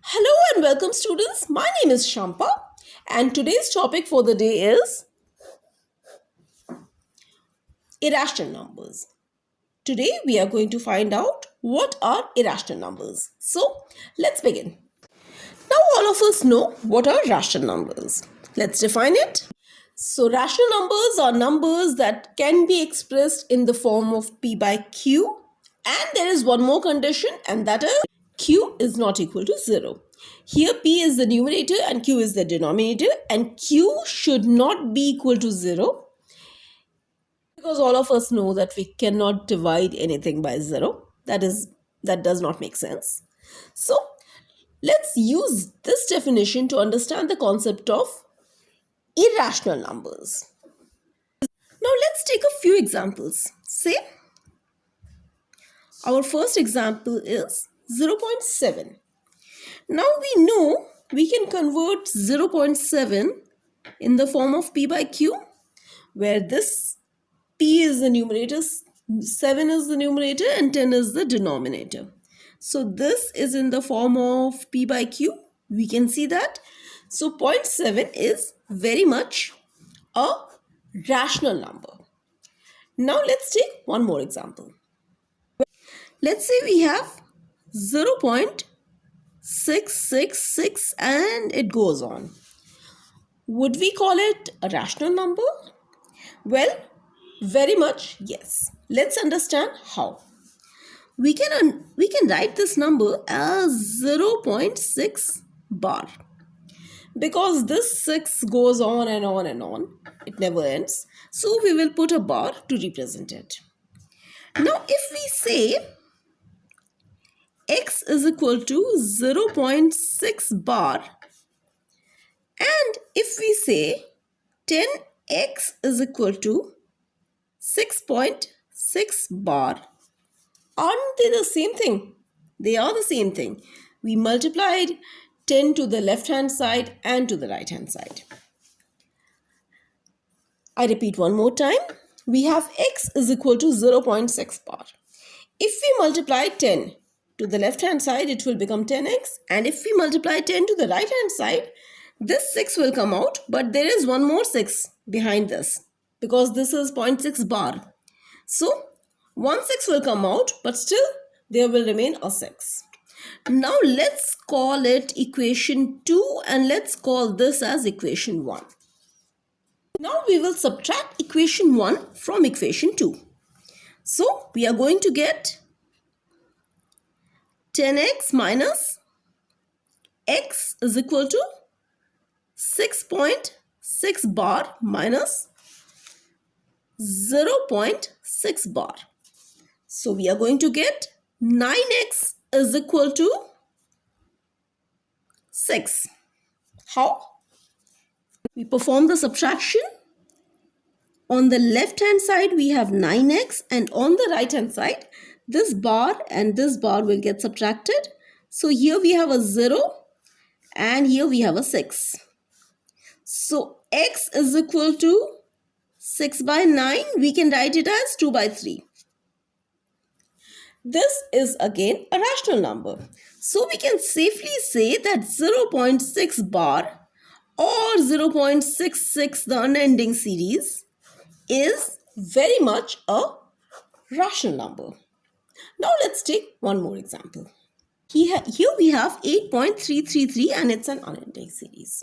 Hello and welcome, students. My name is Shampa, and today's topic for the day is irrational numbers. Today, we are going to find out what are irrational numbers. So, let's begin. Now, all of us know what are rational numbers. Let's define it. So, rational numbers are numbers that can be expressed in the form of p by q, and there is one more condition, and that is q is not equal to 0. Here p is the numerator and q is the denominator, and q should not be equal to 0 because all of us know that we cannot divide anything by 0. That does not make sense. So let's use this definition to understand the concept of irrational numbers. Now let's take a few examples. Say our first example is 0.7. Now we know we can convert 0.7 in the form of p by q, where this p is the numerator, 7 is the numerator, and 10 is the denominator. So this is in the form of p by q. We can see that. So 0.7 is very much a rational number. Now let's take one more example. Let's say we have 0.666 and it goes on. Would we call it a rational number? Well, very much yes. Let's understand how. We can write this number as 0.6 bar. Because this 6 goes on and on and on. It never ends. So we will put a bar to represent it. Now if we say x is equal to 0.6 bar, and if we say 10x is equal to 6.6 bar, aren't they the same thing? They are the same thing. We multiplied 10 to the left hand side and to the right hand side. I repeat one more time. We have x is equal to 0.6 bar. If we multiply 10 to the left hand side, it will become 10x, and if we multiply 10 to the right hand side, this 6 will come out, but there is one more 6 behind this because this is 0.6 bar. So 1 6 will come out, but still there will remain a 6. Now let's call it equation 2 and let's call this as equation 1. Now we will subtract equation 1 from equation 2. So we are going to get 10x minus x is equal to 6.6 bar minus 0.6 bar. So we are going to get 9x is equal to 6. How? We perform the subtraction. On the left hand side we have 9x, and on the right hand side this bar and this bar will get subtracted. So here we have a 0 and here we have a 6. So x is equal to 6 by 9. We can write it as 2 by 3. This is again a rational number. So we can safely say that 0.6 bar or 0.66, the unending series, is very much a rational number. Now let's take one more example. Here we have 8.333 and it's an unending series.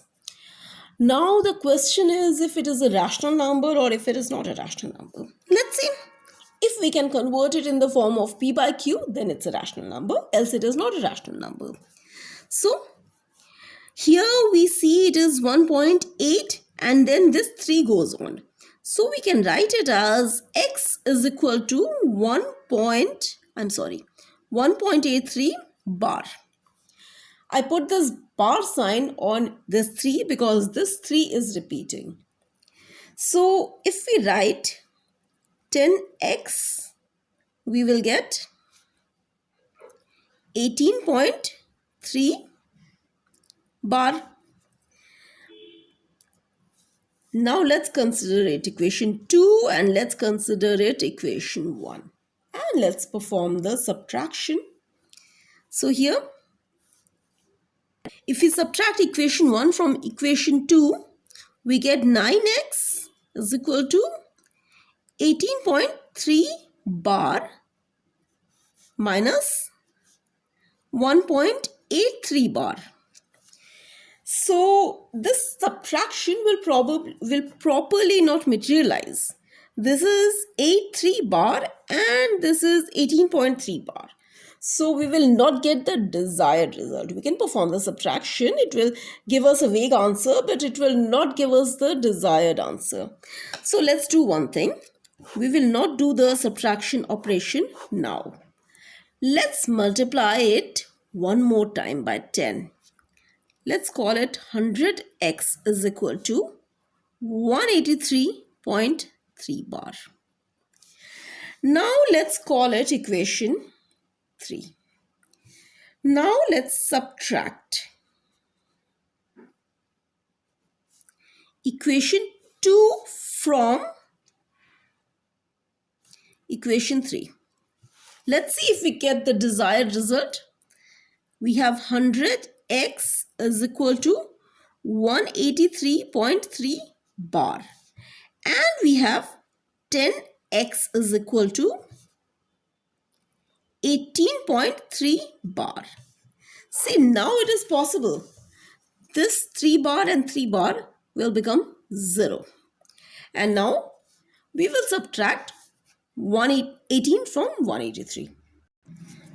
Now the question is if it is a rational number or if it is not a rational number. Let's see. If we can convert it in the form of p by q, then it's a rational number, else it is not a rational number. So here we see it is 1.8 and then this 3 goes on. So we can write it as x is equal to 1.83 bar. I put this bar sign on this 3 because this 3 is repeating. So if we write 10x, we will get 18.3 bar. Now let's consider it equation 2 and let's consider it equation 1. And let's perform the subtraction. So here If we subtract equation 1 from equation 2, we get 9x is equal to 18.3 bar minus 1.83 bar. So this subtraction will properly not materialize. This is 83 bar and this is 18.3 bar. So we will not get the desired result. We can perform the subtraction. It will give us a vague answer, but it will not give us the desired answer. So let's do one thing. We will not do the subtraction operation now. Let's multiply it one more time by 10. Let's call it 100x is equal to 183.3 bar. Now let's call it equation 3. Now let's subtract equation 2 from equation 3. Let's see if we get the desired result. We have 100x is equal to 183.3 bar. And we have 10x is equal to 18.3 bar. See, now it is possible. This 3 bar and 3 bar will become 0. And now we will subtract 118 from 183.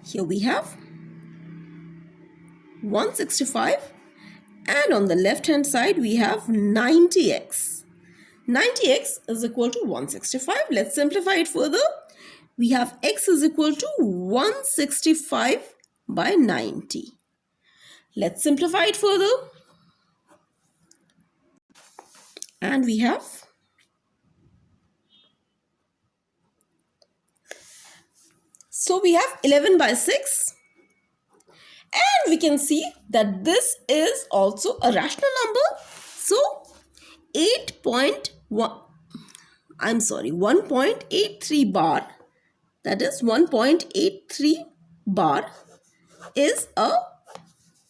Here we have 165 and on the left hand side we have 90x. 90x is equal to 165. Let's simplify it further. We have x is equal to 165 by 90. Let's simplify it further. And we have 11 by 6. And we can see that this is also a rational number. So 1.83 bar, that is 1.83 bar is a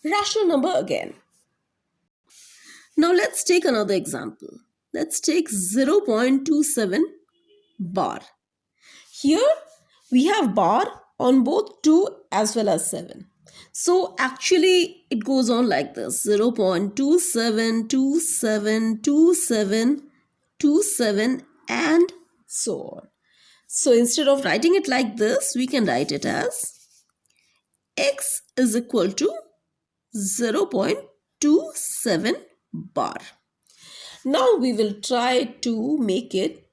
rational number again. Now let's take another example. Let's take 0.27 bar. Here we have bar on both 2 as well as 7. So actually it goes on like this: 0.27, 27, 27, 27 and so on. So instead of writing it like this, we can write it as x is equal to 0.27 bar. Now we will try to make it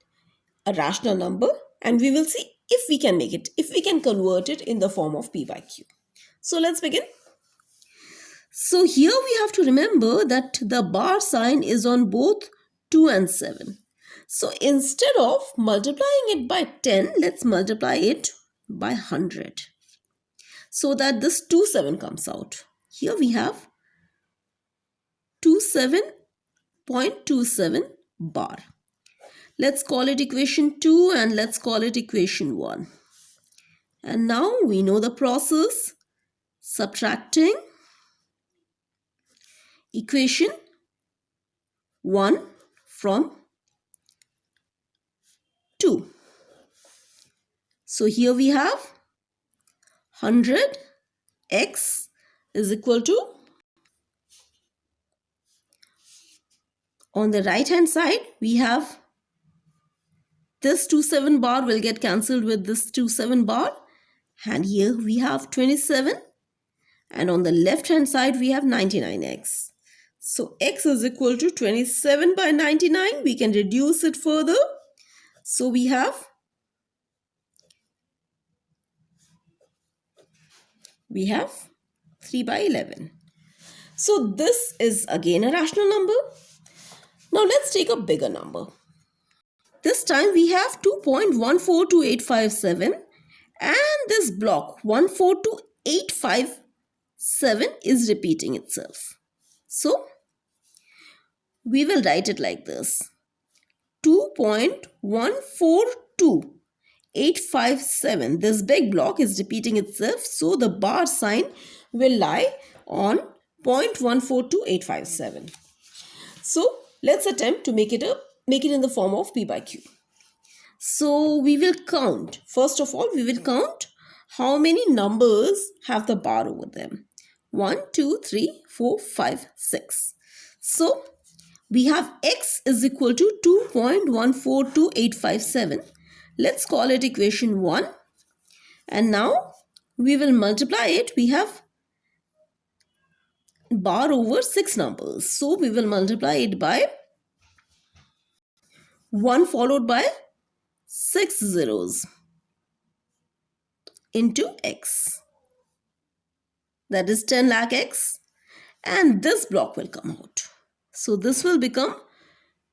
a rational number and we will see if we can make it, if we can convert it in the form of p by q. So let's begin. So here we have to remember that the bar sign is on both 2 and 7. So instead of multiplying it by 10, let's multiply it by 100. So that this 27 comes out. Here we have 27.27 bar. Let's call it equation 2 and let's call it equation 1. And now we know the process. Subtracting equation 1 from 2. So here we have 100x is equal to, on the right hand side we have this 27 bar will get cancelled with this 27 bar, and here we have 27. And on the left hand side we have 99x. So x is equal to 27 by 99. We can reduce it further. So we have 3 by 11. So this is again a rational number. Now let's take a bigger number. This time we have 2.142857 and this block 14285 7 is repeating itself. So we will write it like this: 2.142857. This big block is repeating itself, so the bar sign will lie on 0.142857. So let's attempt to make it in the form of p by q. So we will count. First of all, we will count how many numbers have the bar over them. 1, 2, 3, 4, 5, 6. So we have x is equal to 2.142857. Let's call it equation 1. And now we will multiply it. We have bar over 6 numbers. So we will multiply it by 1 followed by 6 zeros into x. That is 10 lakh x. And this block will come out. So this will become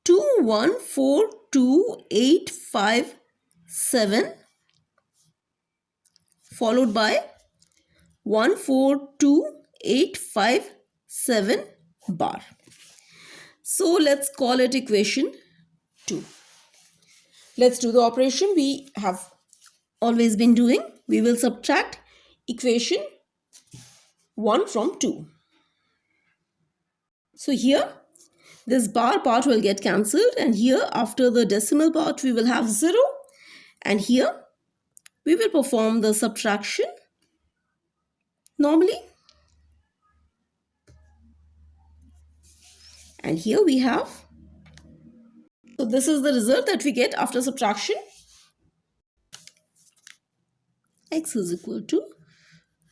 2142,857 followed by 142,857 bar. So let's call it equation 2. Let's do the operation we have always been doing. We will subtract equation 1 from 2. So here this bar part will get cancelled, and here after the decimal part we will have 0, and here we will perform the subtraction normally, and here we have, so this is the result that we get after subtraction. X is equal to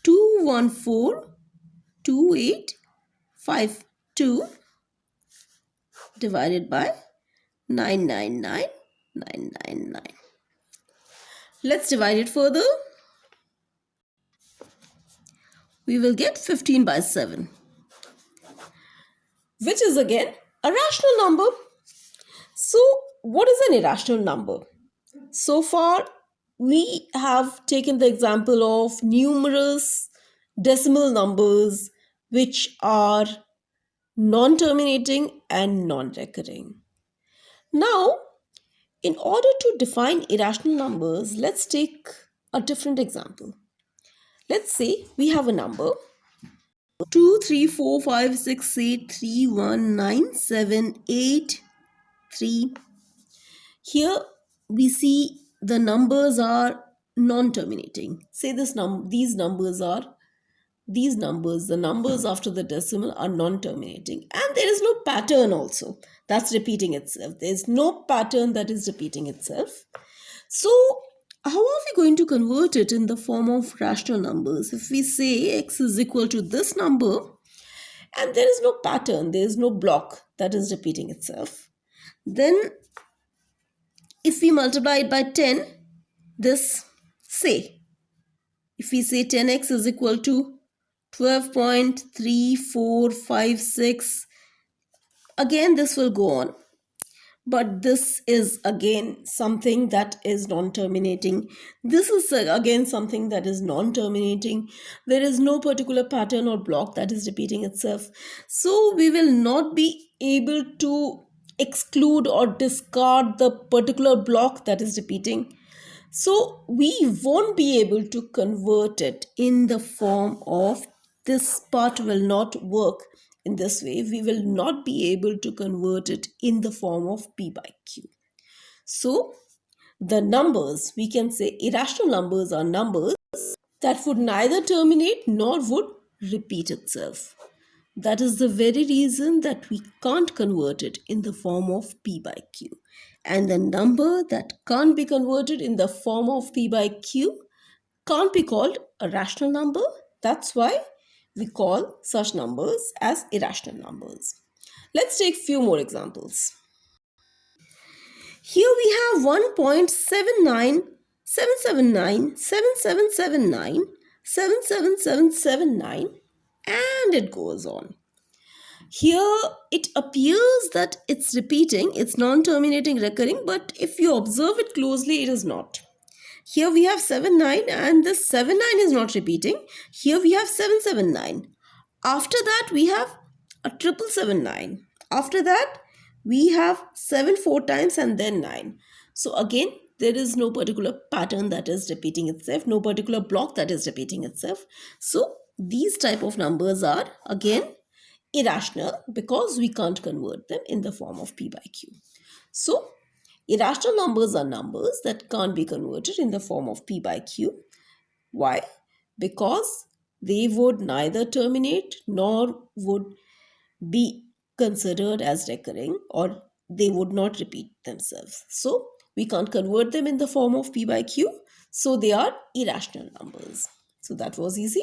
2142852 divided by 999999. Let's divide it further. We will get 15 by 7, which is again a rational number. So what is an irrational number? So far we have taken the example of numerous decimal numbers which are non-terminating and non-recurring. Now, in order to define irrational numbers, let's take a different example. Let's say we have a number 2, 3, 4, 5, 6, 8, 3, 1, 9, 7, 8, 3. Here we see the numbers are non-terminating. Say the numbers after the decimal are non-terminating, and there is no pattern also that's repeating itself. There is no pattern that is repeating itself. So how are we going to convert it in the form of rational numbers? If we say x is equal to this number and there is no pattern, there is no block that is repeating itself, then if we multiply it by 10, this, say, if we say 10x is equal to 12.3456, again this will go on. But this is again something that is non-terminating. This is again something that is non-terminating. There is no particular pattern or block that is repeating itself. So we will not be able to exclude or discard the particular block that is repeating. So we won't be able to convert it in the form of, this part will not work in this way. We will not be able to convert it in the form of p by q. So the numbers, we can say irrational numbers are numbers that would neither terminate nor would repeat itself. That is the very reason that we can't convert it in the form of p by q. And the number that can't be converted in the form of p by q can't be called a rational number. That's why we call such numbers as irrational numbers. Let's take few more examples. Here we have 1.79779779777779, and it goes on. Here it appears that it's repeating, it's non-terminating recurring, but if you observe it closely, it is not. Here we have 79 and this 79 is not repeating. Here we have 779. After that we have a 779. After that we have 7 4 times and then 9. So again there is no particular pattern that is repeating itself, no particular block that is repeating itself. So these type of numbers are again irrational because we can't convert them in the form of p by q. So, irrational numbers are numbers that can't be converted in the form of p by q. Why? Because they would neither terminate nor would be considered as recurring, or they would not repeat themselves. So, we can't convert them in the form of p by q. So, they are irrational numbers. So, that was easy.